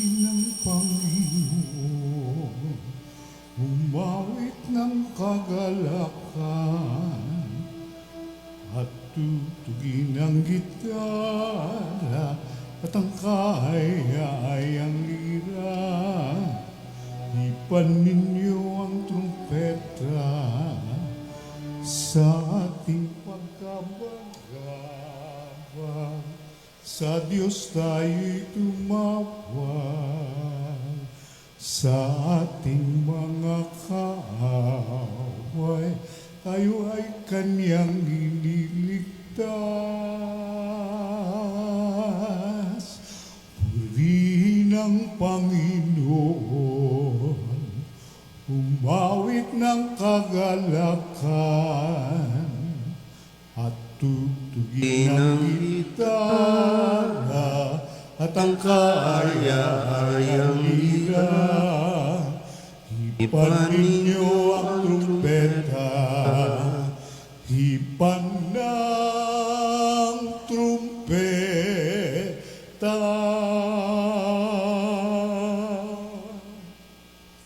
ng Panginoon, umawit ng kagalakan, at tutugin ang gitara at ang kaya-ayang lira. Ipan ninyo ang trumpeta sa ating pagkabagabag. Sa Diyos tayo'y tumawag, sa ating mga kaaway, tayo ay Kanyang iniligtas. Purihin ang Panginoon, umawit ng kagalakan, at tutugin ang gitara at ang kaya-ayang lira. Hipan ninyo ang trumpeta, hipan ng trumpeta.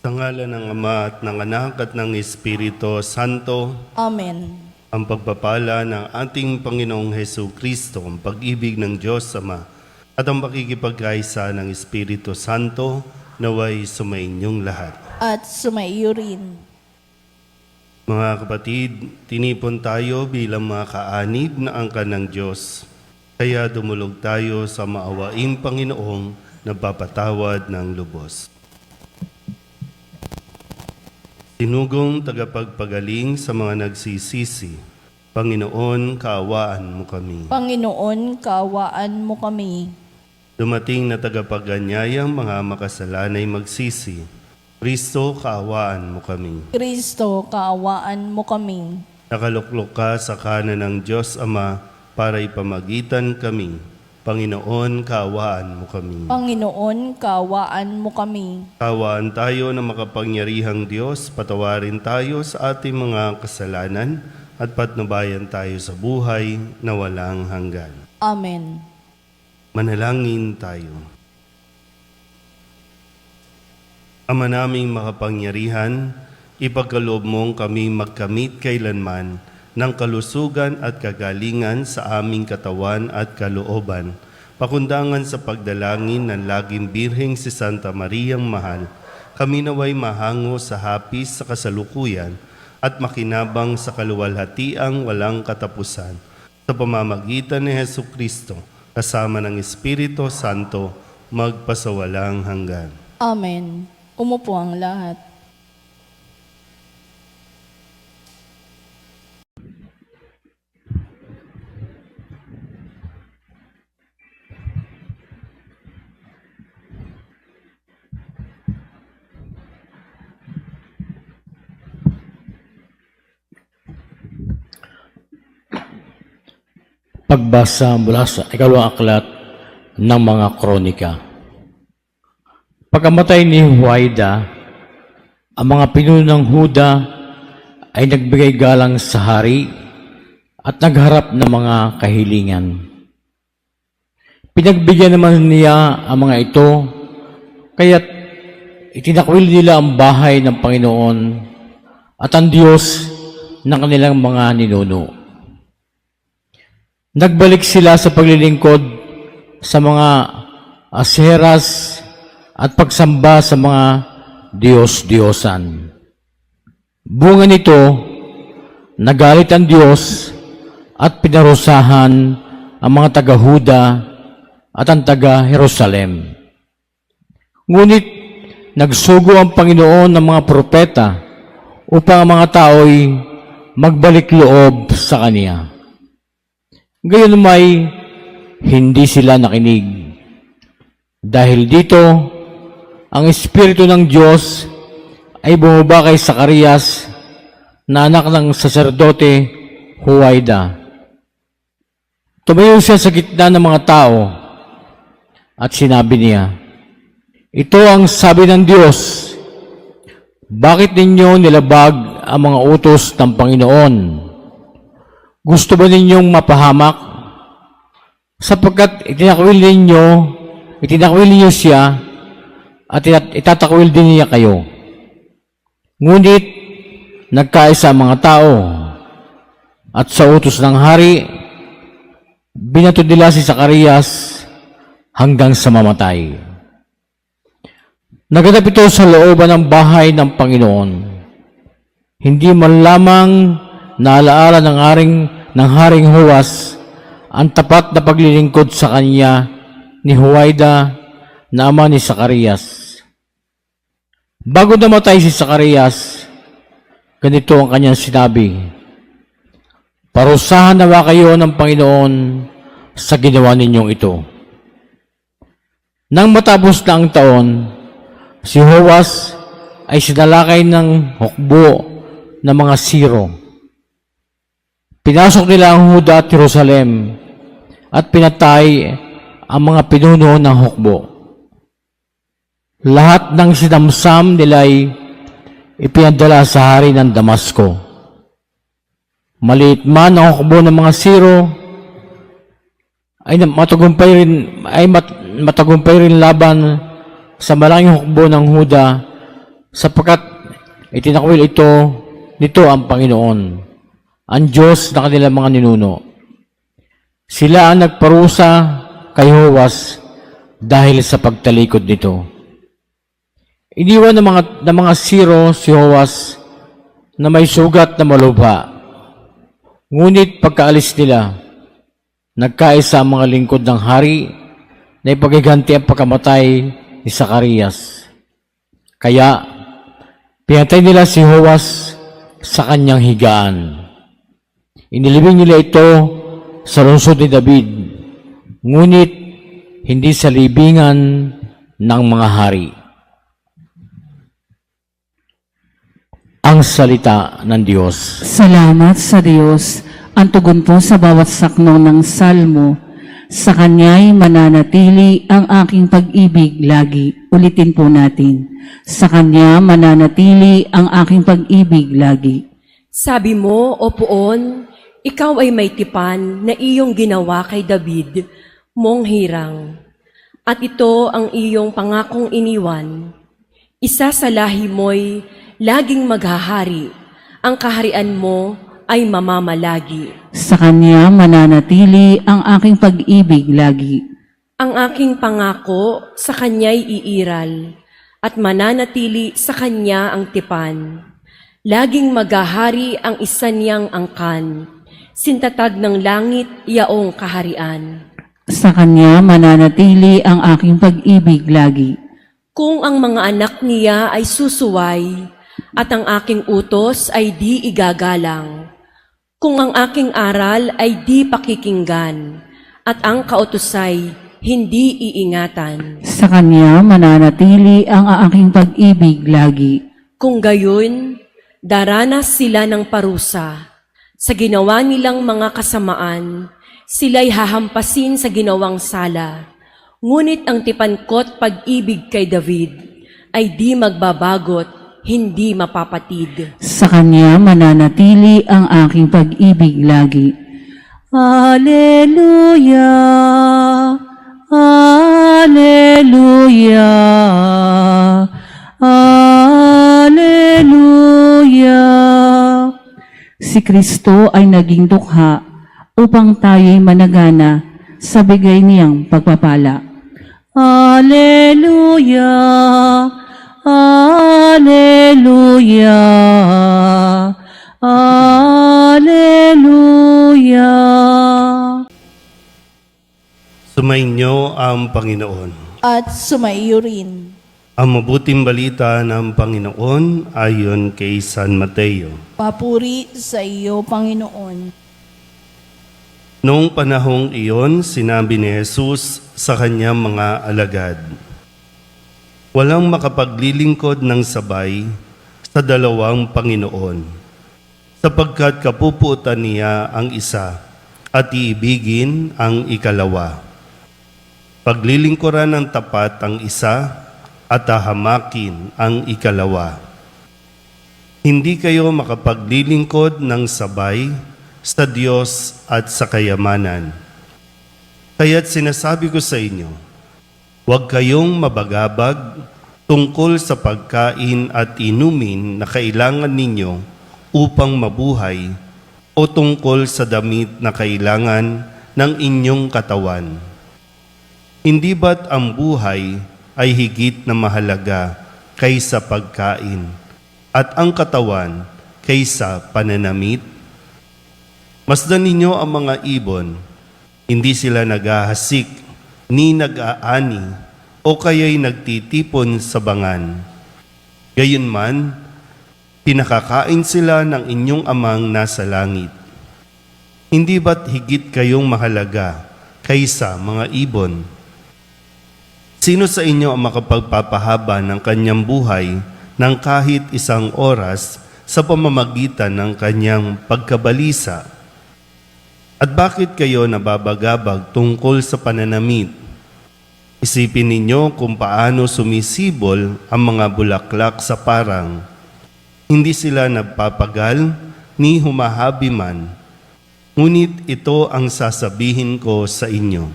Sa ngalan ng Ama at ng Anak at ng Espiritu Santo. Amen. Ang pagpapala ng ating Panginoong Hesus Kristo, ang pag-ibig ng Diyos Ama, at ang pakikipagkaisa ng Espiritu Santo, naway sumainyong lahat. At sumaiyo rin. Mga kapatid, tinipon tayo bilang mga kaanib na angkan ng Diyos. Kaya dumulog tayo sa maawaing Panginoong nagpapatawad ng lubos. Sinugong tagapagpagaling sa mga nagsisisi, Panginoon, kaawaan mo kami. Panginoon, kaawaan mo kami. Dumating na tagapaganyayang mga makasalanay magsisi, Kristo, kaawaan mo kami. Kristo, kaawaan mo kami. Nakaluklok ka sa kanan ng Diyos Ama para ipamagitan kami. Panginoon, kaawaan mo kami. Panginoon, kaawaan mo kami. Kaawaan tayo na makapangyarihang Diyos, patawarin tayo sa ating mga kasalanan at patnubayan tayo sa buhay na walang hanggan. Amen. Manalangin tayo. Ama naming makapangyarihan, ipagkaloob mong kami magkamit kailanman ng kalusugan at kagalingan sa aming katawan at kalooban, pakundangan sa pagdalangin ng laging Birheng si Santa Mariang Mahal, kami naway mahango sa hapis sa kasalukuyan at makinabang sa kaluwalhatiang walang katapusan, sa pamamagitan ni Jesucristo, kasama ng Espiritu Santo, magpasawalang hanggan. Amen. Umupo ang lahat. Pagbasa mula sa ikalawang aklat ng mga kronika. Pagkamatay ni Huwaida, ang mga pinuno ng Huda ay nagbigay galang sa hari at nagharap ng mga kahilingan. Pinagbigyan naman niya ang mga ito, kaya't itinakwil nila ang bahay ng Panginoon at ang Diyos ng kanilang mga ninuno. Nagbalik sila sa paglilingkod sa mga aseras at pagsamba sa mga Diyos-Diyosan. Bunga nito, nagalit ang Diyos at pinarusahan ang mga taga-Huda at ang taga-Jerusalem. Ngunit nagsugo ang Panginoon ng mga propeta upang ang mga tao'y magbalik loob sa Kanya. Gayon may hindi sila nakinig. Dahil dito, ang Espiritu ng Diyos ay bumaba kay Zacarias na anak ng saserdote Huwaida. Tumayo siya sa gitna ng mga tao at sinabi niya, "Ito ang sabi ng Diyos, bakit ninyo nilabag ang mga utos ng Panginoon? Gusto ba ninyong mapahamak? Sapagkat itinakwil ninyo siya at itatakwil din niya kayo. Ngunit nagkaisa ang mga tao at sa utos ng hari, binato nila si Zacarias hanggang sa mamatay. Naganap ito sa looban ng bahay ng Panginoon. Hindi man lamang naalaala ng Haring Joas ang tapat na paglilingkod sa kanya ni Huwaida na ama ni Zacarias. Bago namatay si Zacarias, ganito ang kanyang sinabi, "Parusahan nawa kayo ng Panginoon sa ginawa ninyong ito." Nang matapos na ang taon, si Joas ay sinalakay ng hukbo ng mga Siro. Pinasok nila ang Huda at Jerusalem at pinatay ang mga pinuno ng hukbo. Lahat ng sinamsam nila'y ipinadala sa hari ng Damasco. Maliit man ang hukbo ng mga Siro, ay matagumpay rin laban sa malaking hukbo ng Huda, sapagkat itinakwil nito ang Panginoon, ang Diyos na kanilang mga ninuno. Sila ang nagparusa kay Joas dahil sa pagtalikod nito. Iniwan ng mga Siro si Joas na may sugat na malubha. Ngunit pagkaalis nila, nagkaisa ang mga lingkod ng hari na ipagiganti ang pagkamatay ni Zacarias. Kaya, pinatay nila si Joas sa kanyang higaan. Inilibing nila ito sa lungsod ni David, ngunit hindi sa libingan ng mga hari. Ang salita ng Diyos. Salamat sa Diyos. Ang tugon po sa bawat sakno ng salmo. Sa Kanya'y mananatili ang aking pag-ibig lagi. Ulitin po natin. Sa Kanya mananatili ang aking pag-ibig lagi. Sabi mo, O Poon, ikaw ay may tipan na iyong ginawa kay David, mong hirang. At ito ang iyong pangakong iniwan. Isa sa lahi mo'y laging maghahari, ang kaharian mo ay mamamalagi. Sa Kanya mananatili ang aking pag-ibig lagi. Ang aking pangako sa Kanya'y iiral, at mananatili sa Kanya ang tipan. Laging maghahari ang isa niyang angkan, sintatag ng langit yaong kaharian. Sa Kanya mananatili ang aking pag-ibig lagi. Kung ang mga anak niya ay susuway, at ang aking utos ay di igagalang. Kung ang aking aral ay di pakikinggan, at ang kautusay hindi iingatan. Sa Kanya mananatili ang aking pag-ibig lagi. Kung gayon, daranas sila ng parusa. Sa ginawa nilang mga kasamaan, sila'y hahampasin sa ginawang sala. Ngunit ang tipankot pag-ibig kay David ay di magbabagot, hindi mapapatid. Sa Kanya mananatili ang aking pag-ibig lagi. Alleluia, Alleluia, Alleluia. Si Kristo ay naging dukha upang tayo'y managana sa bigay niyang pagpapala. Alleluia, Alleluia, Alleluia. Sumainyo ang Panginoon. At sumaiyo rin. Ang mabuting balita ng Panginoon ayon kay San Mateo. Papuri sa iyo, Panginoon. Noong panahong iyon, sinabi ni Jesus sa kanyang mga alagad, "Walang makapaglilingkod ng sabay sa dalawang Panginoon, sapagkat kapupuutan niya ang isa at iibigin ang ikalawa. Paglilingkuran ng tapat ang isa at hahamakin ang ikalawa. Hindi kayo makapaglilingkod ng sabay sa Diyos at sa kayamanan. Kaya't sinasabi ko sa inyo, huwag kayong mabagabag tungkol sa pagkain at inumin na kailangan ninyo upang mabuhay o tungkol sa damit na kailangan ng inyong katawan. Hindi ba't ang buhay ay higit na mahalaga kaysa pagkain at ang katawan kaysa pananamit? Masdan ninyo ang mga ibon, hindi sila naghahasik ni nag-aani o kaya'y nagtitipon sa bangan. Gayunman, pinakakain sila ng inyong amang nasa langit. Hindi ba't higit kayong mahalaga kaysa mga ibon? Sino sa inyo ang makapagpapahaba ng kanyang buhay ng kahit isang oras sa pamamagitan ng kanyang pagkabalisa? At bakit kayo nababagabag tungkol sa pananamit? Isipin ninyo kung paano sumisibol ang mga bulaklak sa parang. Hindi sila nagpapagal ni humahabi man. Ngunit ito ang sasabihin ko sa inyo.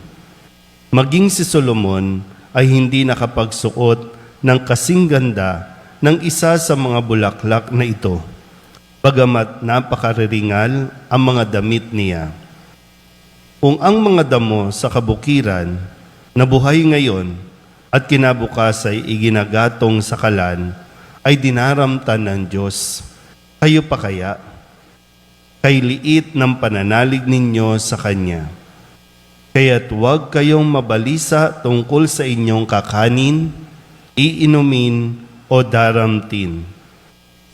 Maging si Solomon ay hindi nakapagsuot ng kasing ganda ng isa sa mga bulaklak na ito, bagamat napakariringal ang mga damit niya. Kung ang mga damo sa kabukiran na buhay ngayon at kinabukas ay iginagatong sa kalan ay dinaramtan ng Diyos, kayo pa kaya? Kay liit ng pananalig ninyo sa Kanya. Kaya't huwag kayong mabalisa tungkol sa inyong kakanin, iinumin o daramtin,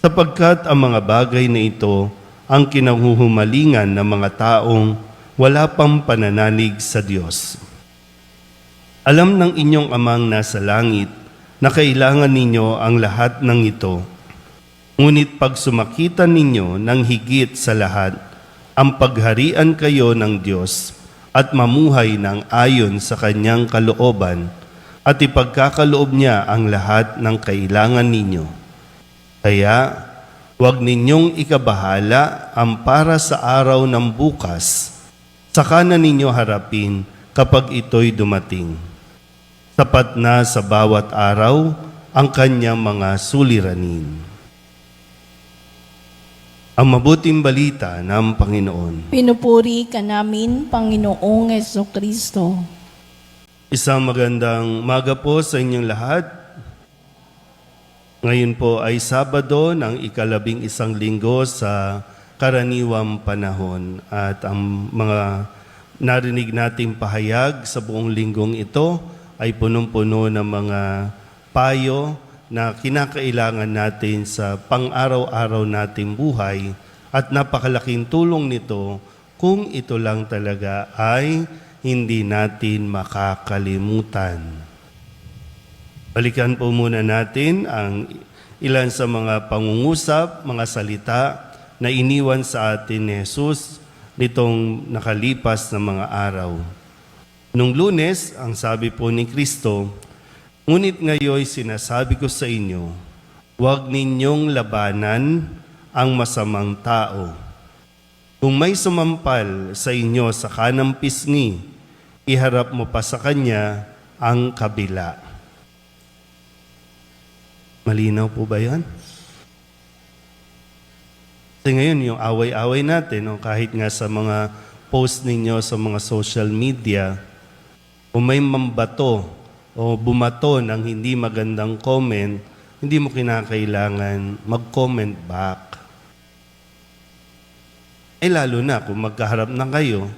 sapagkat ang mga bagay na ito ang kinahuhumalingan ng mga taong wala pang pananalig sa Diyos. Alam ng inyong amang nasa langit na kailangan ninyo ang lahat ng ito. Ngunit pag sumakitan ninyo ng higit sa lahat, ang pagharian kayo ng Diyos at mamuhay ng ayon sa Kanyang kalooban at ipagkakaloob niya ang lahat ng kailangan ninyo. Kaya, huwag ninyong ikabahala ang para sa araw ng bukas. Saka na ninyo harapin kapag ito'y dumating. Sapat na sa bawat araw ang kanyang mga suliranin. Ang mabuting balita ng Panginoon. Pinupuri ka namin, Panginoong Jesucristo. Isang magandang umaga po sa inyong lahat. Ngayon po ay Sabado ng ika-11 linggo sa karaniwang panahon at ang mga narinig nating pahayag sa buong linggong ito ay punong-puno ng mga payo na kinakailangan natin sa pang-araw-araw nating buhay at napakalaking tulong nito kung ito lang talaga ay hindi natin makakalimutan. Balikan po muna natin ang ilan sa mga pangungusap, mga salita na iniwan sa atin ni Jesus nitong nakalipas na mga araw. Nung Lunes, ang sabi po ni Kristo, "Ngunit ngayon sinasabi ko sa inyo, huwag ninyong labanan ang masamang tao. Kung may sumampal sa inyo sa kanang pisngi, iharap mo pa sa kanya ang kabila." Malinaw po ba yan? Kasi ngayon, yung away-away natin, kahit nga sa mga post ninyo sa mga social media, kung may mambato o bumato ng hindi magandang comment, hindi mo kinakailangan mag-comment back. Lalo na kung magkaharap na kayo,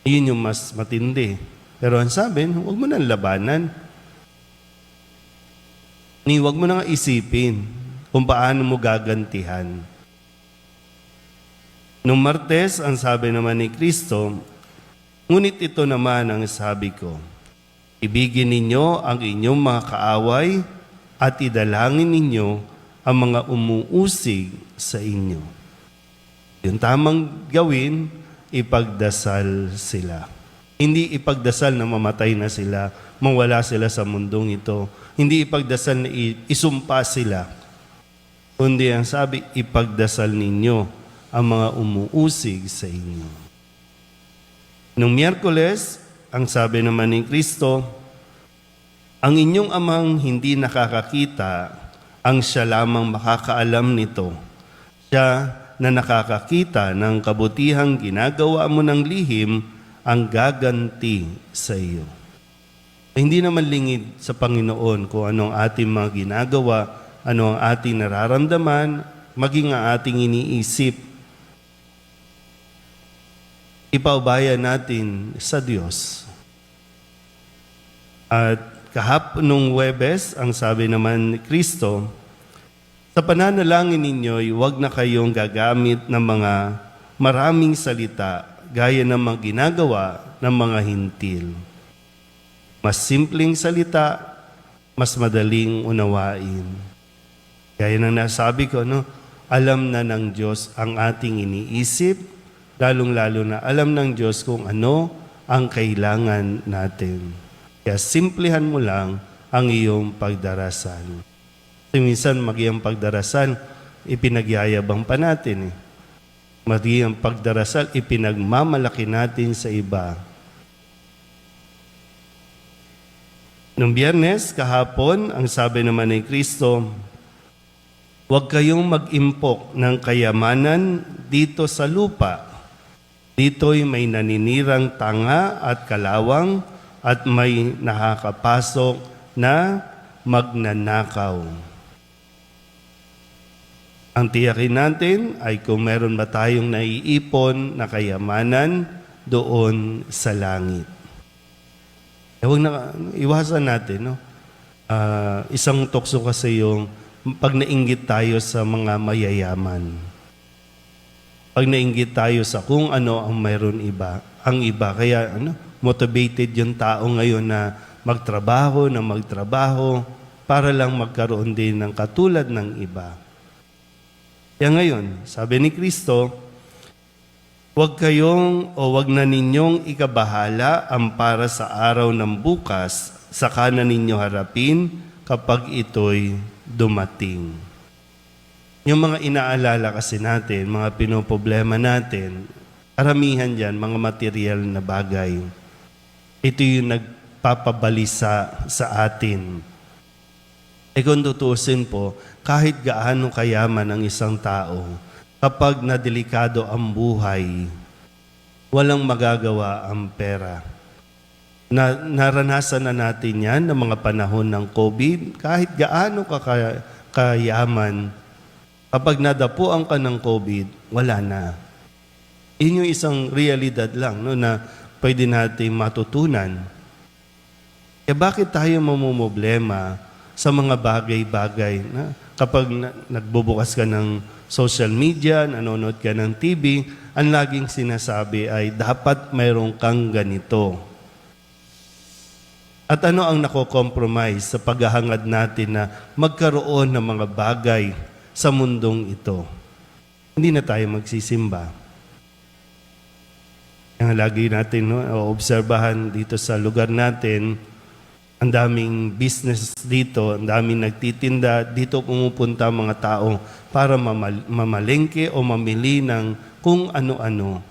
yun yung mas matindi. Pero ang sabi, huwag mo nang labanan. Huwag mo nang isipin kung paano mo gagantihan. Nung Martes, ang sabi naman ni Kristo, "Ngunit ito naman ang sabi ko, ibigin ninyo ang inyong mga kaaway at idalangin ninyo ang mga umuusig sa inyo." Yung tamang gawin, ipagdasal sila. Hindi ipagdasal na mamatay na sila, mawala sila sa mundong ito. Hindi ipagdasal na isumpa sila. Kundi ang sabi, ipagdasal ninyo ang mga umuusig sa inyo. Nung Miyerkules, ang sabi naman ni Kristo, Ang inyong amang hindi nakakakita, ang siya lamang makakaalam nito. Siya na nakakakita ng kabutihang ginagawa mo ng lihim, ang gaganti sa iyo. Hindi naman lingid sa Panginoon kung ano ang ating mga ginagawa, ano ang ating nararamdaman, maging ang ating iniisip. Ipaubaya natin sa Diyos. At kahapon nung Huwebes, ang sabi naman ni Kristo, sa pananalangin ninyo'y huwag na kayong gagamit ng mga maraming salita gaya ng mga ginagawa ng mga hintil. Mas simpleng salita, mas madaling unawain. Gaya ng nasabi ko, alam na ng Diyos ang ating iniisip, lalong-lalo na alam ng Diyos kung ano ang kailangan natin. Kaya simplihan mo lang ang iyong pagdarasal. Kasi minsan maging pagdarasal, ipinagyayabang pa natin. Maging pagdarasal, ipinagmamalaki natin sa iba. Noong Biyernes, kahapon, ang sabi naman ni Kristo, huwag kayong mag-impok ng kayamanan dito sa lupa. Dito'y may naninirang tanga at kalawang at may nakakapasok na magnanakaw. Ang tiyakin natin ay kung meron ba tayong naiipon na kayamanan doon sa langit. Huwag na, iwasan natin, isang tukso kasi yung pag nainggit tayo sa mga mayayaman. Pag nainggit tayo sa kung ano ang mayroon iba, ang iba. Kaya motivated yung tao ngayon na magtrabaho para lang magkaroon din ng katulad ng iba. Kaya ngayon, sabi ni Kristo, huwag na ninyong ikabahala ang para sa araw ng bukas, saka na ninyo harapin kapag ito'y dumating. Yung mga inaalala kasi natin, mga pinoproblema natin, karamihan dyan, mga material na bagay. Ito yung nagpapabalisa sa atin. Kung tutusin po, kahit gaano kayaman ang isang tao, kapag nadelikado ang buhay, walang magagawa ang pera. Naranasan na natin yan ng mga panahon ng COVID. Kahit gaano kayaman, kapag nadapuan ka ng COVID, wala na. Yun yung isang realidad lang na pwede natin matutunan. Bakit tayo mamumblema sa mga bagay-bagay na kapag nagbubukas ka ng social media, nanonood ka ng TV, ang laging sinasabi ay dapat mayroon kang ganito. At ano ang nako-compromise sa paghahangad natin na magkaroon ng mga bagay sa mundong ito? Hindi na tayo magsisimba. Ang lagi natin obserbahan dito sa lugar natin, ang daming business dito, ang daming nagtitinda, dito pumupunta mga tao para mamalengke o mamili ng kung ano-ano.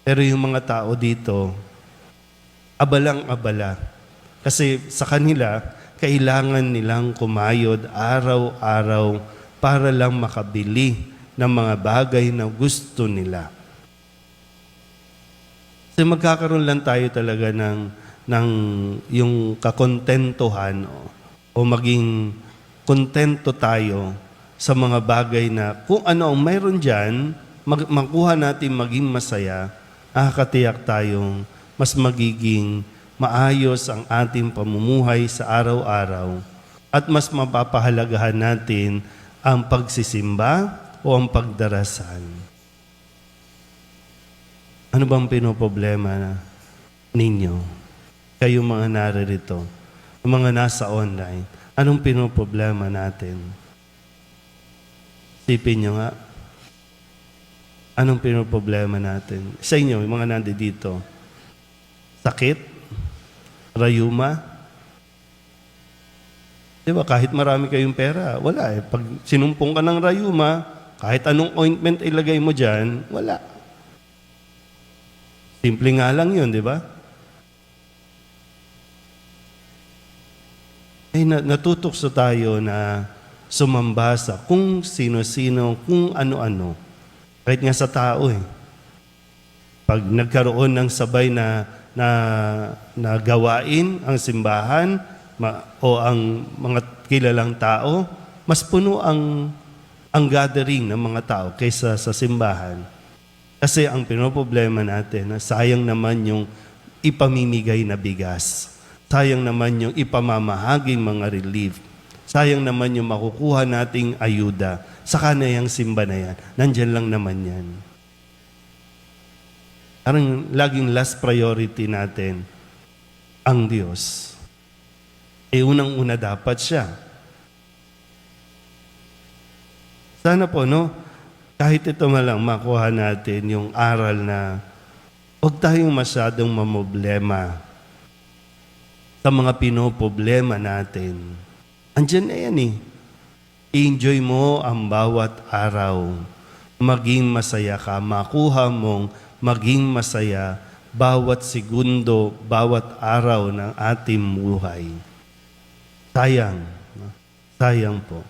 Pero yung mga tao dito, abalang-abala. Kasi sa kanila, kailangan nilang kumayod araw-araw para lang makabili ng mga bagay na gusto nila. Kasi magkakaroon lang tayo talaga ng yung kakontentuhan o maging kontento tayo sa mga bagay na kung ano ang mayroon dyan, makuha natin maging masaya, nakakatiyak tayong mas magiging maayos ang ating pamumuhay sa araw-araw at mas mapapahalagahan natin ang pagsisimba o ang pagdarasal. Ano bang pinoproblema ninyo? Kayong mga naririto, mga nasa online, anong pinoproblema natin? Sipin nyo nga, anong pinoproblema natin? Sa inyo, yung mga nandito, sakit, rayuma, di ba, kahit marami kayong pera, wala eh. Pag sinumpong ka ng rayuma, kahit anong ointment ilagay mo dyan, wala. Simple nga lang yun, di ba? ay natutokso tayo na sumamba sa kung sino-sino, kung ano-ano. Kahit nga sa tao Pag nagkaroon ng sabay na gawain ang simbahan o ang mga kilalang tao, mas puno ang gathering ng mga tao kaysa sa simbahan. Kasi ang pinoproblema natin, na sayang naman yung ipamimigay na bigas. Sayang naman yung ipamamahaging mga relief. Sayang naman yung makukuha nating ayuda. Saka na yung simba na yan. Nandyan lang naman yan. Parang laging last priority natin, ang Diyos. Unang-una dapat siya. Sana po, kahit ito malang makuha natin yung aral na huwag tayong masyadong mamoblema sa mga pinoproblema natin. Andyan na yan I-enjoy mo ang bawat araw. Maging masaya ka. Makuha mong maging masaya bawat segundo, bawat araw ng ating buhay. Sayang po.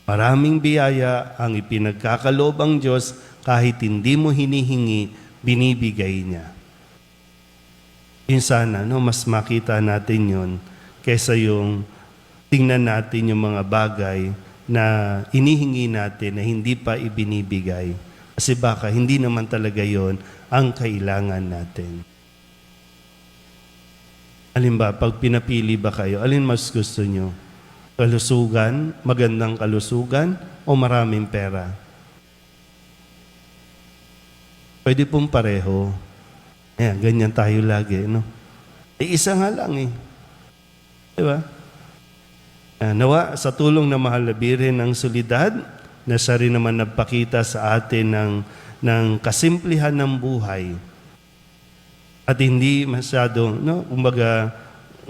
Maraming biyaya ang ipinagkakaloob ang Diyos kahit hindi mo hinihingi, binibigay niya. Sana, mas makita natin yun kaysa yung tingnan natin yung mga bagay na inihingi natin na hindi pa ibinibigay. Kasi baka hindi naman talaga yon ang kailangan natin. Alin ba, pag pinapili ba kayo, alin mas gusto nyo? Kalusugan, magandang kalusugan, o maraming pera? Pwede pong pareho. Ayan, ganyan tayo lagi, isa nga lang Diba? Nawa, sa tulong na mahal na Birhen ng Solidad, na siya rin naman nagpakita sa atin ng kasimplihan ng buhay. At hindi masyado, kumbaga,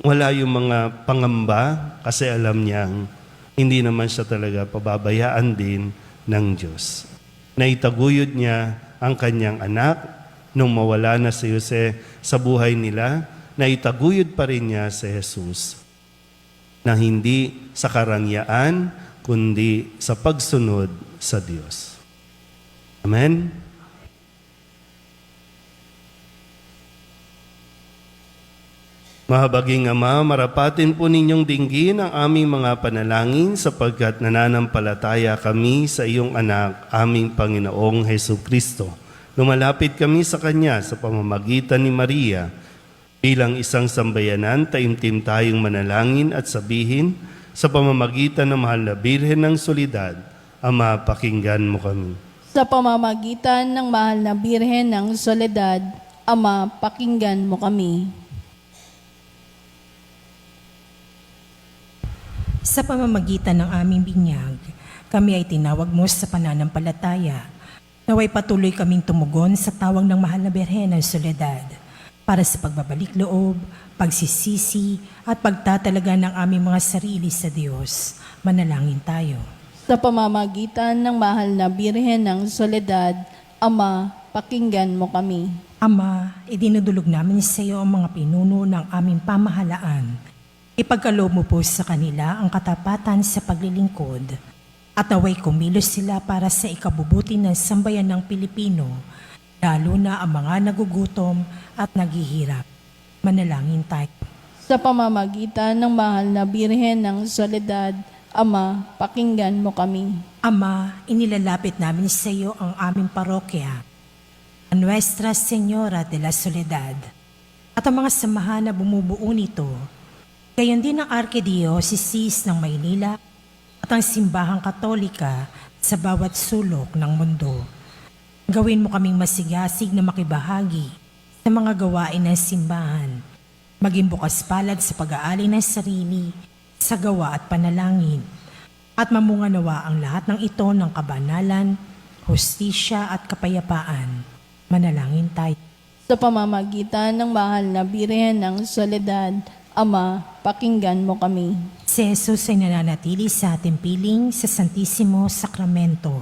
wala yung mga pangamba kasi alam niyang hindi naman siya talaga pababayaan din ng Diyos. Naitaguyod niya ang kanyang anak nung mawala na si Jose sa buhay nila, naitaguyod pa rin niya si Jesus na hindi sa karangyaan, kundi sa pagsunod sa Diyos. Amen? Mahabaging Ama, marapatin po ninyong dinggin ang aming mga panalangin sapagkat nananampalataya kami sa iyong anak, aming Panginoong Hesukristo. Lumalapit kami sa Kanya sa pamamagitan ni Maria. Bilang isang sambayanan, taimtim tayong manalangin at sabihin sa pamamagitan ng mahal na Birhen ng Solidad, Ama, pakinggan mo kami. Sa pamamagitan ng mahal na Birhen ng Soledad, Ama, pakinggan mo kami. Sa pamamagitan ng aming binyag, kami ay tinawag mo sa pananampalataya. Naway patuloy kaming tumugon sa tawag ng mahal na Birhen ng Soledad para sa pagbabalik loob, pagsisisi at pagtatalaga ng aming mga sarili sa Diyos. Manalangin tayo. Sa pamamagitan ng mahal na Birhen ng Soledad, Ama, pakinggan mo kami. Ama, idinudulog namin sa iyo ang mga pinuno ng aming pamahalaan. Ipagkaloob mo po sa kanila ang katapatan sa paglilingkod at naway kumilos sila para sa ikabubuti ng sambayan ng Pilipino, lalo na ang mga nagugutom at naghihirap. Manalangin tayo. Sa pamamagitan ng mahal na Birhen ng Soledad, Ama, pakinggan mo kami. Ama, inilalapit namin sa iyo ang aming parokya, ang Nuestra Señora de la Soledad, at ang mga samahan na bumubuo nito, gayon din ang Archdiocese ng Maynila at ang Simbahang Katolika sa bawat sulok ng mundo. Gawin mo kaming masigasig na makibahagi sa mga gawain ng simbahan, maging bukas palad sa pag-aali ng sarili, sa gawa at panalangin, at mamunga nawa ang lahat ng ito ng kabanalan, hustisya at kapayapaan. Manalangin tayo. Sa pamamagitan ng mahal na Birhen ng Soledad, Ama, pakinggan mo kami. Si Jesus ay nananatili sa ating piling sa Santisimo Sakramento.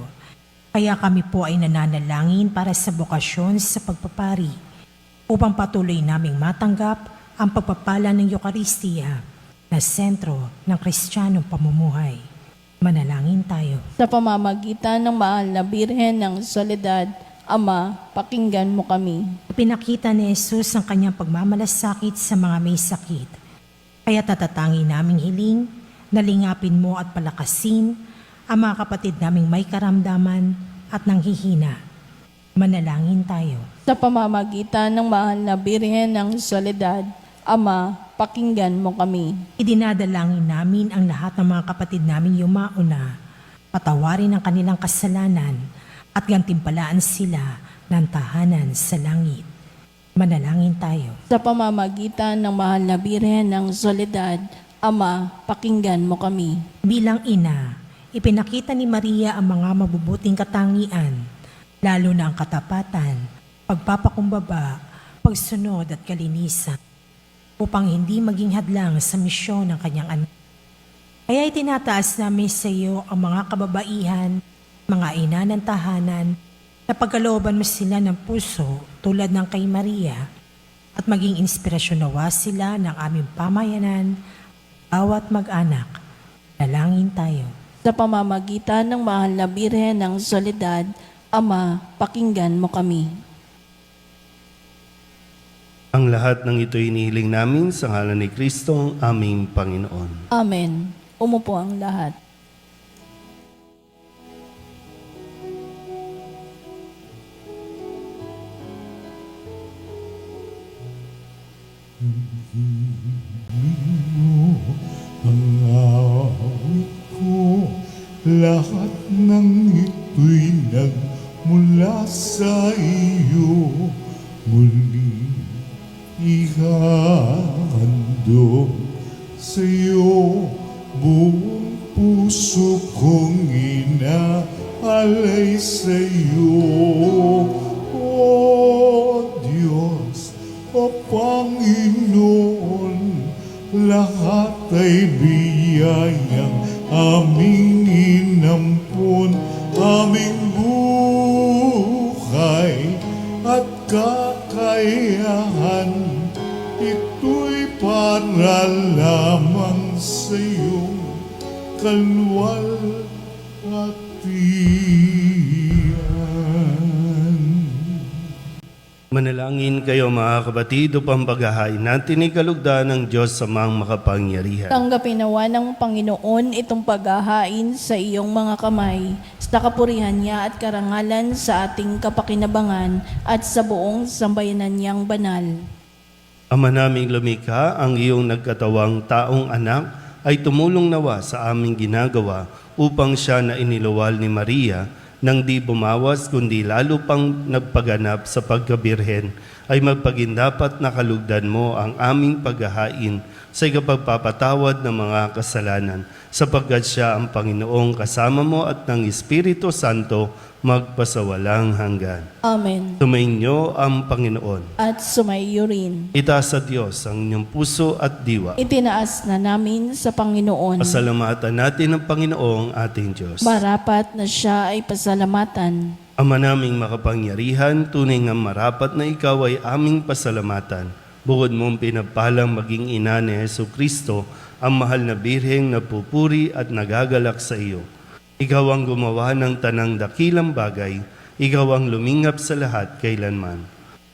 Kaya kami po ay nananalangin para sa bokasyon sa pagpapari upang patuloy naming matanggap ang pagpapala ng Eukaristiya na sentro ng Kristiyanong pamumuhay. Manalangin tayo. Sa pamamagitan ng mahal na Birhen ng Soledad, Ama, pakinggan mo kami. Pinakita ni Jesus ang kanyang pagmamalasakit sa mga may sakit. Kaya tatatangin naming hiling, nalingapin mo at palakasin ang mga kapatid naming may karamdaman at nanghihina. Manalangin tayo. Sa pamamagitan ng mahal na Birhen ng Soledad, Ama, pakinggan mo kami. Idinadalangin namin ang lahat ng mga kapatid namin yumauna, patawarin ang kanilang kasalanan at gantimpalaan sila ng tahanan sa langit. Manalangin tayo. Sa pamamagitan ng mahal na Birhen ng Soledad, Ama, pakinggan mo kami. Bilang ina, ipinakita ni Maria ang mga mabubuting katangian, lalo na ang katapatan, pagpapakumbaba, pagsunod at kalinisan, upang hindi maging hadlang sa misyon ng kanyang anak. Kaya itinataas namin sa iyo ang mga kababaihan, mga ina ng tahanan, na pagkalooban mo sila ng puso tulad ng kay Maria, at maging inspirasyon nawa sila ng aming pamayanan, bawat mag-anak. Dalangin tayo. Sa pamamagitan ng mahal na Birhen ng Soledad, Ama, pakinggan mo kami. Ang lahat ng ito inihiling namin sa ngalan ni Kristo, aming Panginoon. Amen. Umupo ang lahat. Ang awit ko, lahat ng ito'y nagmula sa iyo. Muli ihahandog sa iyo, buong puso kong inaalay sa iyo. O Diyos, o Panginoon, lahat ay biyayang aming inampun, aming buhay at kakayahan. Ito'y para lamang sa iyong kalwalhatian. Manalangin kayo mga kapatid upang paghahain natin ikalugdan ng Diyos sa mga makapangyarihan. Tanggapin nawa ng Panginoon itong paghahain sa iyong mga kamay, sa kapurihan niya at karangalan sa ating kapakinabangan at sa buong sambayanan niyang banal. Ama naming lumikha, ang iyong nagkatawang taong anak ay tumulong nawa sa aming ginagawa upang siya na iniluwal ni Maria nang di bumawas kundi lalo pang nagpaganap sa pagkabirhen, ay magpagindapat na kalugdan mo ang aming paghahain sa ikapagpapatawad ng mga kasalanan, sapagkat siya ang Panginoong kasama mo at ng Espiritu Santo magpasawalang hanggan. Amen. Tumainyo ang Panginoon. At sumaiyo rin. Itaas sa Diyos ang inyong puso at diwa. Itinaas na namin sa Panginoon. Pasalamatan natin ang Panginoong ating Diyos. Marapat na siya ay pasalamatan. Ama naming makapangyarihan, tunay nga marapat na ikaw ay aming pasalamatan. Bukod mong pinagpalang maging ina ni Jesucristo, ang mahal na birheng napupuri at nagagalak sa iyo. Ikaw ang gumawa ng tanang dakilang bagay, ikaw ang lumingap sa lahat kailanman.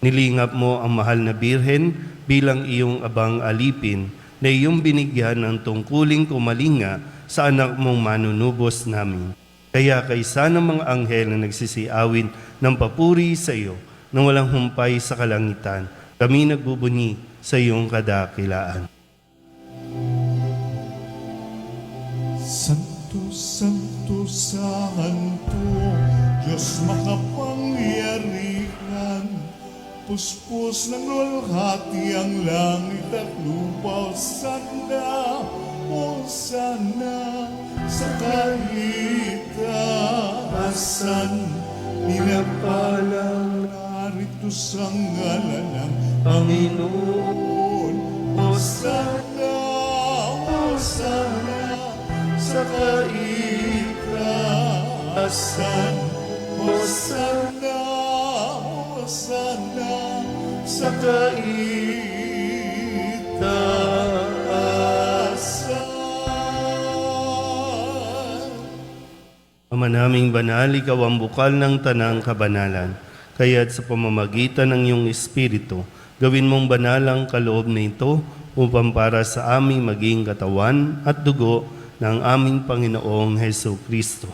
Nilingap mo ang mahal na birhen bilang iyong abang alipin na iyong binigyan ng tungkuling kumalinga sa anak mong manunubos namin. Kaya kaysa ng mga anghel na nagsisiawin ng papuri sa iyo nang walang humpay sa kalangitan, kami nagbubunyi sa iyong kadakilaan. Santo, Santo, Santo, Diyos makapangyarihan, puspos ng lulhati ang langit at lupa. O sana, sa kahitaasan, pinapalang narito sa ngalan ng Panginoon. O sana, sa kaitaasan. Hosana, Hosana, sa kaitaasan. Ama naming banal, ikaw ang bukal ng tanang kabanalan. Kaya't sa pamamagitan ng iyong Espiritu, gawin mong banal ang kaloob na ito upang para sa aming maging katawan at dugo ng aming Panginoong Heso Kristo.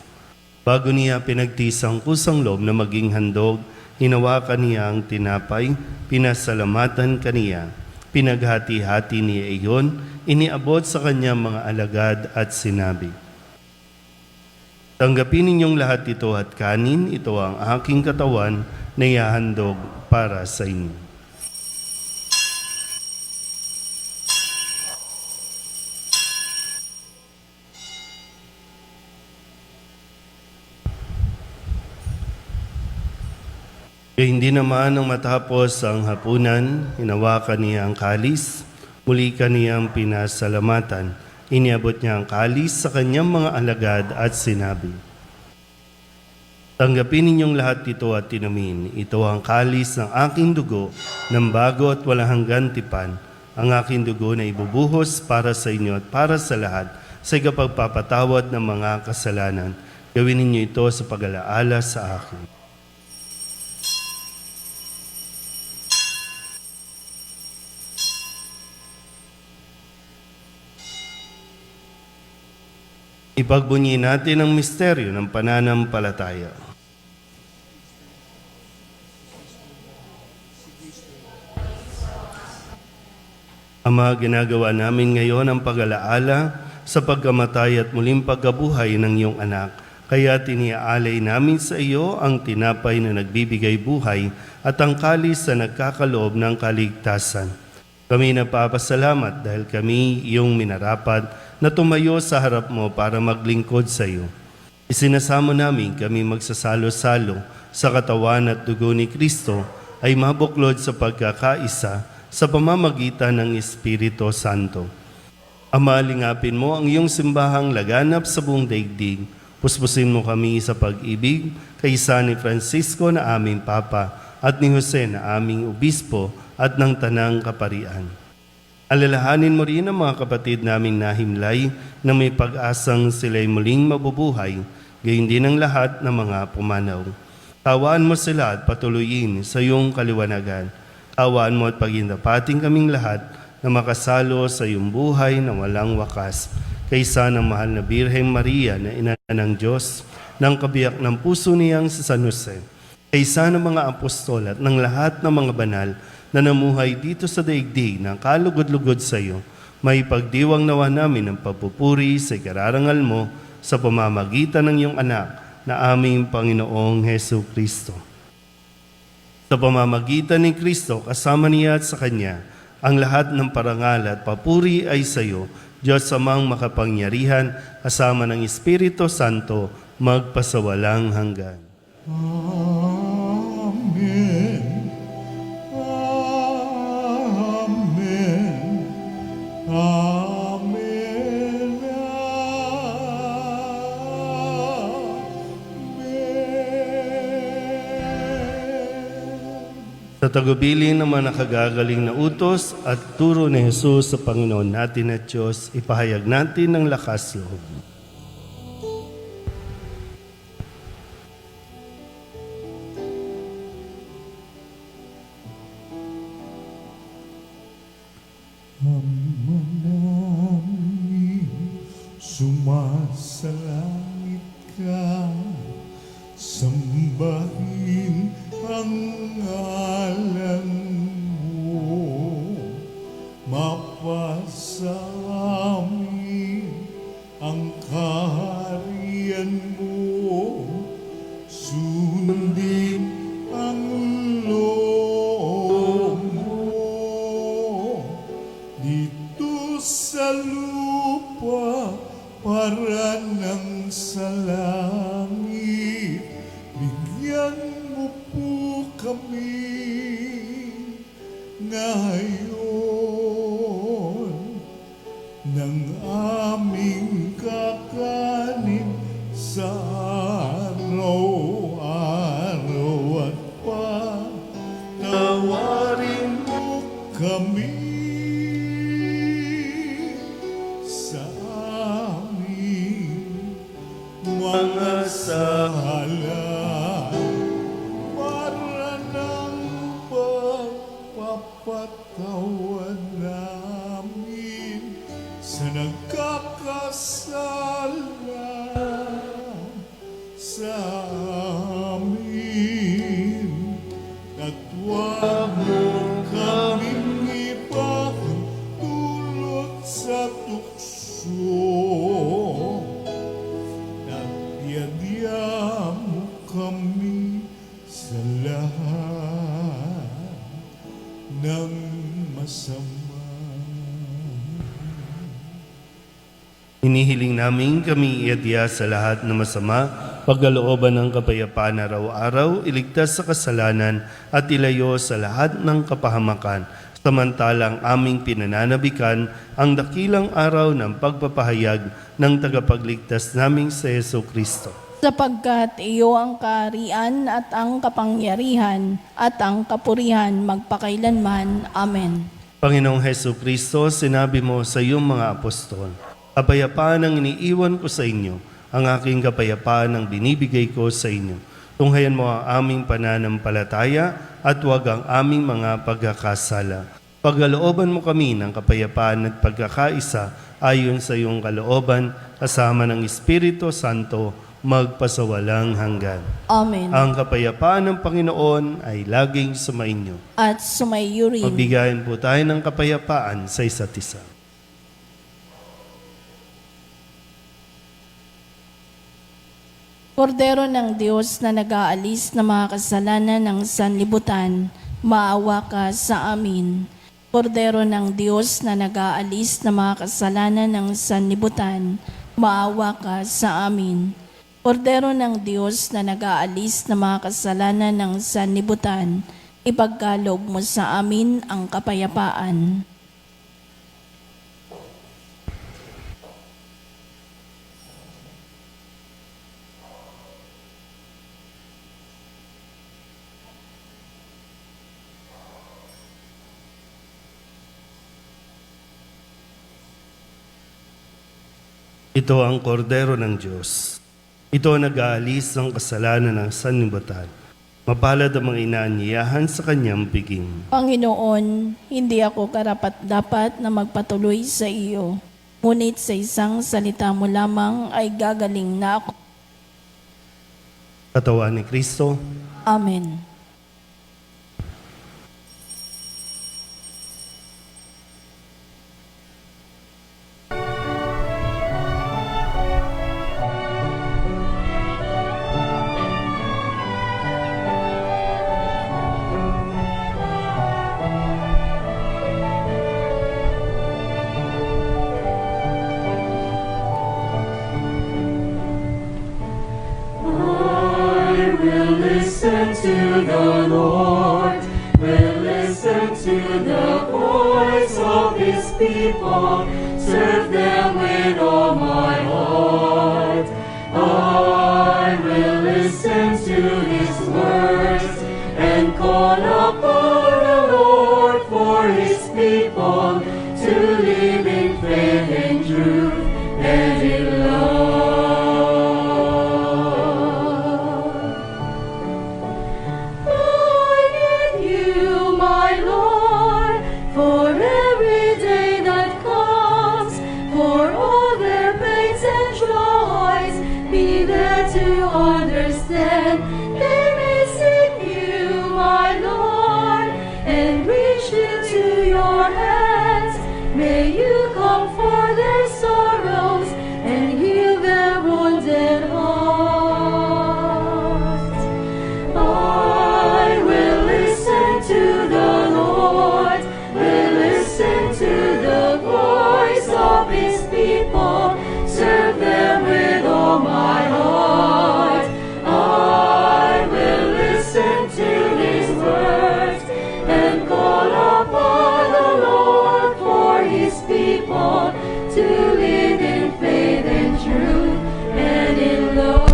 Bago niya pinagtisang kusang loob na maging handog, hinawakan niya ang tinapay, pinasalamatan kaniya, pinaghati-hati niya iyon, iniabot sa kanyang mga alagad at sinabi, "Tanggapin ninyong lahat ito at kanin, ito ang aking katawan na ihahandog para sa inyo." Kaya hindi naman nang matapos ang hapunan, hinawakan niya ang kalis, muli kaniyang pinasalamatan. Iniabot niya ang kalis sa kanyang mga alagad at sinabi, "Tanggapin ninyong lahat ito at inumin. Ito ang kalis ng aking dugo ng bago at walang hanggan tipan. Ang aking dugo na ibubuhos para sa inyo at para sa lahat sa ikapagpapatawad ng mga kasalanan. Gawin ninyo ito sa pag-alaala sa akin." Ipagbunyi natin ang misteryo ng pananampalataya. Ama, ginagawa namin ngayon ang pag-alaala sa pagkamatay at muling pagkabuhay ng iyong anak. Kaya tiniaalay namin sa iyo ang tinapay na nagbibigay buhay at ang kalis na nagkakaloob ng kaligtasan. Kami napapasalamat dahil kami iyong minarapat na tumayo sa harap mo para maglingkod sa iyo. Isinasamo namin kami magsasalo-salo sa katawan at dugo ni Kristo ay mabuklod sa pagkakaisa sa pamamagitan ng Espiritu Santo. Ama, lingapin mo ang iyong simbahang laganap sa buong daigdig. Puspusin mo kami sa pag-ibig kay San Francisco na aming Papa at ni Jose na aming Obispo at ng Tanang Kaparian. Alalahanin mo rin ang mga kapatid naming nahimlay na may pag-asang sila'y muling mabubuhay, gayon din ang lahat ng mga pumanaw. Tawaan mo sila at patuloyin sa iyong kaliwanagan. Tawaan mo at pagindapating kaming lahat na makasalo sa iyong buhay na walang wakas. Kaysa ng mahal na Birheng Maria na ina ng Diyos, ng kabiyak ng puso niyang si San Jose, kaysa ng mga apostol at ng lahat ng mga banal na namuhay dito sa daigdig ng kalugod-lugod sa iyo, may pagdiwang nawa namin ang pagpupuri sa ikararangal mo sa pamamagitan ng iyong anak na aming Panginoong Heso Kristo. Sa pamamagitan ni Kristo, kasama niya at sa Kanya, ang lahat ng parangal at papuri ay sa iyo, Diyos amang makapangyarihan, kasama ng Espiritu Santo, magpasawalang hanggan. Amen. Amen. Amen. Amen. Sa tagubilin ng mga nakagagaling na utos at turo ni Jesus sa Panginoon natin at Diyos, ipahayag natin ng lakas loob. Ama namin, sumasalangit ka, sambahin ang ngalan mo, mapasa amin ang kaharian mo, sundin ang loob mo, dito sa lupa para ng sa langit. Bigyan mo po kami ngayon ng aming kakanin sa araw-araw at patawarin mo kami sa aming mga Hinihiling namin kami iadya sa lahat na masama, pagkalooban ng kapayapaan araw-araw, iligtas sa kasalanan at ilayo sa lahat ng kapahamakan. Samantalang aming pinananabikan ang dakilang araw ng pagpapahayag ng tagapagligtas naming sa Yesu Kristo. Sapagkat iyo ang kaharian at ang kapangyarihan at ang kapurihan magpakailanman. Amen. Panginoong Hesu Kristo, sinabi mo sa iyong mga apostol, kapayapaan ang iniiwan ko sa inyo, ang aking kapayapaan ang binibigay ko sa inyo. Tunghayan mo ang aming pananampalataya at huwag ang aming mga pagkakasala. Pagkalooban mo kami ng kapayapaan at pagkakaisa ayon sa iyong kalooban, kasama ng Espiritu Santo, magpasawalang hanggan. Amen. Ang kapayapaan ng Panginoon ay laging sumainyo. At sumayo rin. Magbigayan po tayo ng kapayapaan sa isa't isa. Kordero ng Diyos na nag-aalis ng mga kasalanan ng sanlibutan, maawa ka sa amin. Kordero ng Diyos na nag-aalis ng mga kasalanan ng sanlibutan, maawa ka sa amin. Kordero ng Diyos na nag-aalis ng mga kasalanan ng sanlibutan, ipagkaloob mo sa amin ang kapayapaan. Ito ang kordero ng Diyos. Ito ang nag-aalis ng kasalanan ng sanlibutan. Mapalad ang mga inaanyayahan sa kanyang piging. Panginoon, hindi ako karapat-dapat na magpatuloy sa iyo. Ngunit sa isang salita mo lamang ay gagaling na ako. Katawan ni Kristo, Amen. Listen to the Lord, will listen to the voice of His people, serve them with all my heart. I will listen to His words and call upon the Lord for His people to live in faith and truth and in love. To understand, they may seek you, my Lord, and reach into your hands. May you comfort their sorrows and heal their wounded hearts. I will listen to the Lord, will listen to the voice of His people, serve them with all my heart. To live in faith and truth and in love.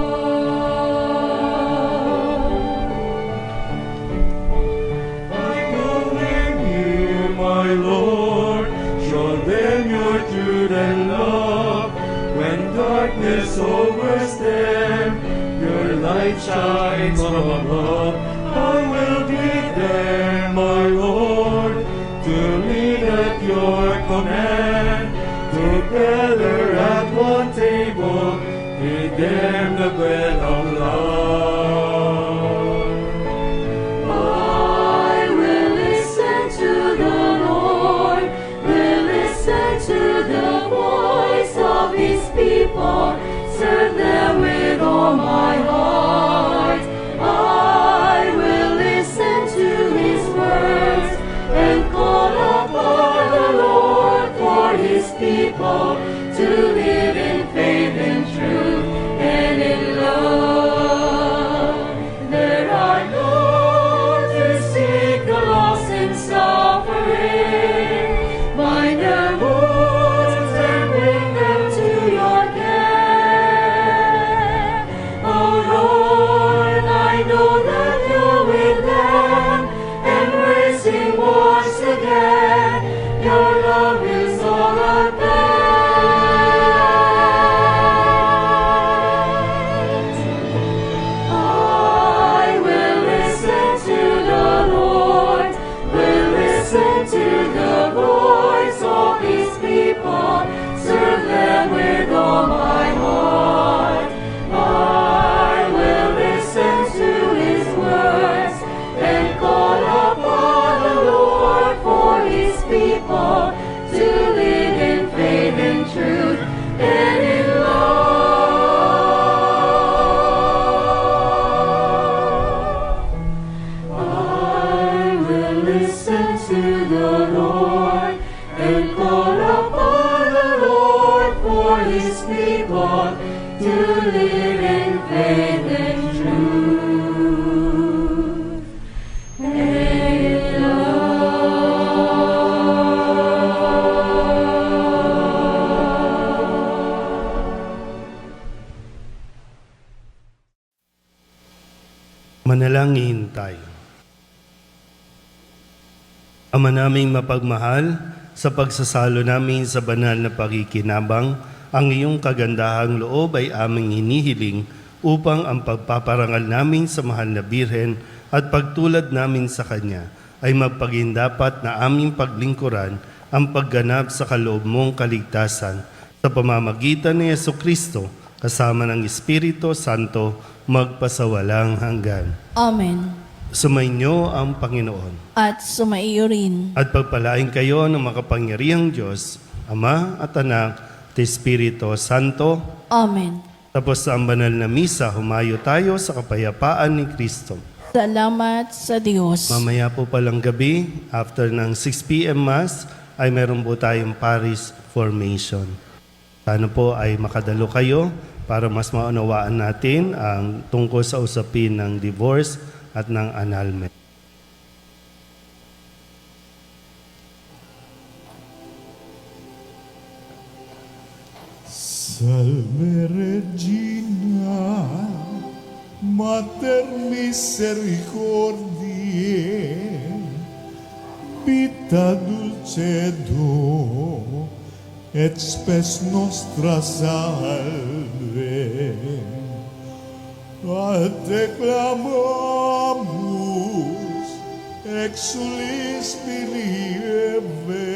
I will in you, my Lord, show them your truth and love. When darkness overtakes them, your light shines from above. I will be there, my Lord, to lead at your command. Together at one table, feed them the bread of love. I will listen to the Lord, will listen to the voice of His people, serve them with all my heart. I will listen to His words and call upon the Lord for His people to live your love is all our best. I will listen to the Lord, will listen to the voice of His people, serve them with all my heart. I will listen to His words and call upon the Lord for His people to live in faith and truth and in love. I will listen to the Lord and call upon the Lord for His people to live in faith and truth and Manalangin tayo. Ama naming mapagmahal, sa pagsasalo namin sa banal na pakikinabang, ang iyong kagandahang loob ay aming hinihiling upang ang pagpaparangal namin sa mahal na Birhen at pagtulad namin sa Kanya ay magpagindapat na aming paglingkuran ang pagganap sa kaloob mong kaligtasan sa pamamagitan ni Jesucristo kasama ng Espiritu Santo magpasawalang hanggan. Amen. Sumainyo ang Panginoon. At sumaiyo rin. At pagpalain kayo ng makapangyarihang Diyos, Ama at Anak at Espiritu Santo. Amen. Tapos sa ang banal na misa, humayo tayo sa kapayapaan ni Kristo. Salamat sa Diyos. Mamaya po palang gabi, after ng 6 p.m. Mass, ay meron po tayong Paris Formation. Sana po ay makadalo kayo para mas maunawaan natin ang tungkol sa usapin ng divorce at ng annulment. Salve Regina, Mater Misericordiae, Vita dulcedo, et spes nostra salve. A te clamamus, exulis Filipe,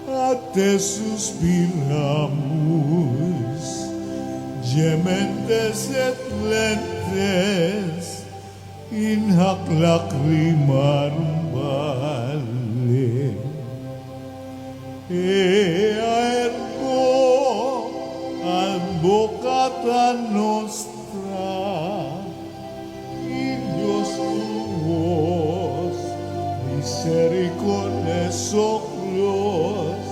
a te suspiramus, gementes et lentes, in hac lacrimarum vale. Ea ergo advocata nostra, in Dios tuos, misericordes oclos,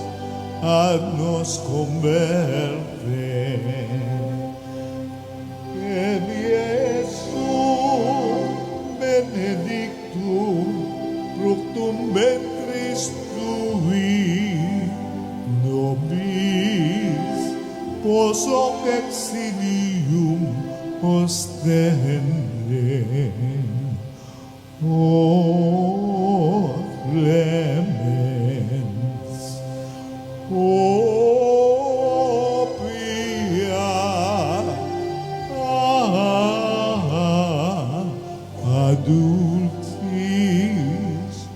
ad nos converte. Et Iesus benedictum fructum ventris tui, nobis pos hoc exilium ostende. O clemens, o pia, adultis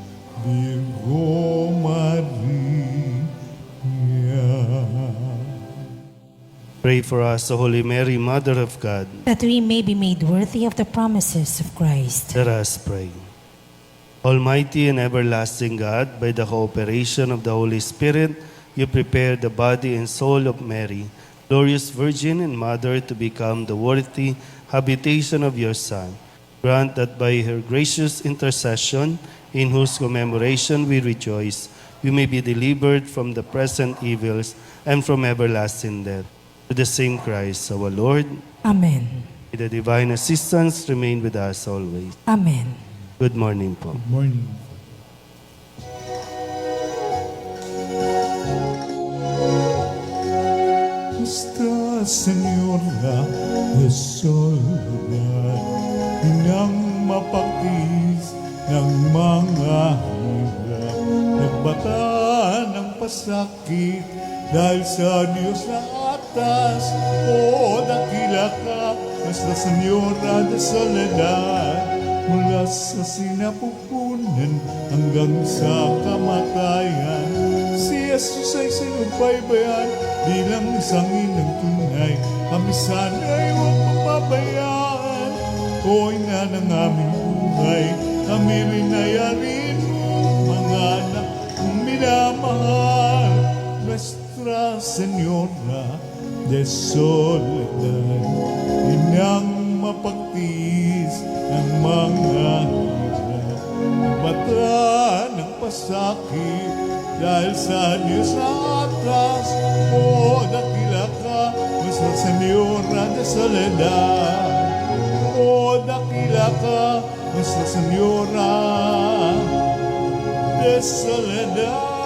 Virgo Maria. Pray for us, O Holy Mary, Mother of God. That we may be made worthy of the promises of Christ. Let us pray. Almighty and everlasting God, by the cooperation of the Holy Spirit, you prepared the body and soul of Mary, glorious Virgin and Mother, to become the worthy habitation of your Son. Grant that by her gracious intercession, in whose commemoration we rejoice, we may be delivered from the present evils and from everlasting death. To the same Christ, our Lord, Amen. may the divine assistance remain with us always. Amen. Good morning po. Good morning. Nuestra Señora de Soledad, inang mapagtiis ng mga hirap, mata ng pasakit dahil sa Diyos na atas. O dakila ka, Nuestra Señora de Soledad, mula sa sinapupunan hanggang sa kamatayan. Si Jesus ay sinubaybayan bilang isang inang tunay. Kami sana'y huwag mapabayaan. O ina ng aming buhay, kami rin ay arin mo, mga anak kong minamahal. Nuestra Señora de Soledad, inang mapagtiis ng mga hirap, mata ng pasakit dahil sa Diyos na atas. O dakila ka, Nuestra Señora de Soledad. O dakila ka, Nuestra Señora de Soledad.